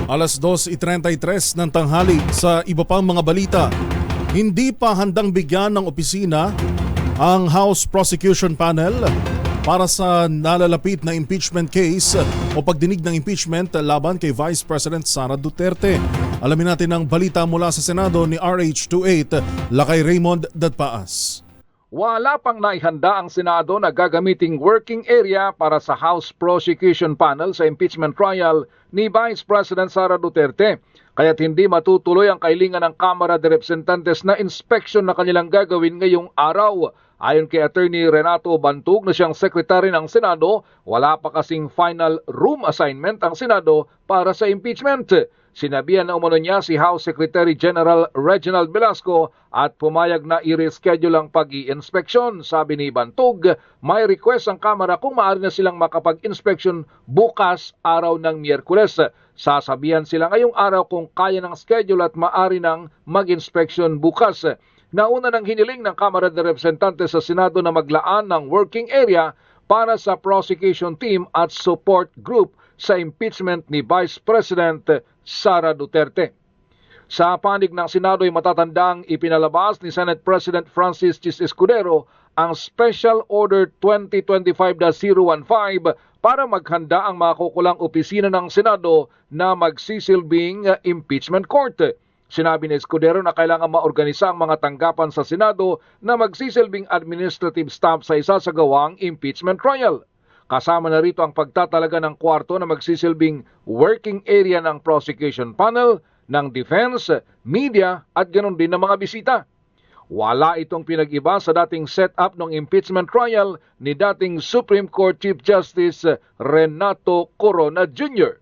Alas 2:33 ng tanghali sa iba pang mga balita. Hindi pa handang bigyan ng opisina ang House Prosecution Panel para sa nalalapit na impeachment case o pagdinig ng impeachment laban kay Vice President Sara Duterte. Alamin natin ang balita mula sa Senado ni RH28, Lakay Raymond Datpaas. Wala pang naihanda ang Senado na gagamiting working area para sa House Prosecution Panel sa impeachment trial ni Vice President Sara Duterte. Kaya't hindi matutuloy ang kahilingan ng Kamara de Representantes na inspeksyon na kanilang gagawin ngayong araw. Ayon kay Attorney Renato Bantug na siyang Secretary ng Senado, wala pa kasing final room assignment ang Senado para sa impeachment. Sinabihan na umano niya si House Secretary General Reginald Velasco at pumayag na i-reschedule ang pag-i-inspeksyon. Sabi ni Bantug, may request ang Kamara kung maaari na silang makapag-inspeksyon bukas araw ng Miyerkules. Sasabihan sila ngayong araw kung kaya ng schedule at maaari nang mag-inspeksyon bukas. Nauna nang hiniling ng Kamara de Representantes sa Senado na maglaan ng working area para sa prosecution team at support group sa impeachment ni Vice President Sara Duterte. Sa panig ng Senado ay matatandang ipinalabas ni Senate President Francis Chis Escudero ang Special Order 2025-015 para maghanda ang makukulang opisina ng Senado na magsisilbing impeachment court. Sinabi ni Escudero na kailangan maorganisa ang mga tanggapan sa Senado na magsisilbing administrative staff sa isasagawang impeachment trial. Kasama na rito ang pagtatalaga ng kwarto na magsisilbing working area ng prosecution panel, ng defense, media at ganoon din ng mga bisita. Wala itong pinag-iba sa dating setup ng impeachment trial ni dating Supreme Court Chief Justice Renato Corona Jr.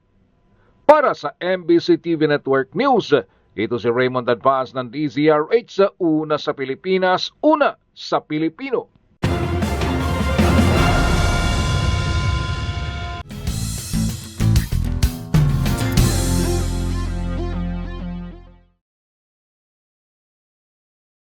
Para sa MBC TV Network News, ito si Raymond Datpaas ng DZRH sa Una sa Pilipinas, Una sa Pilipino.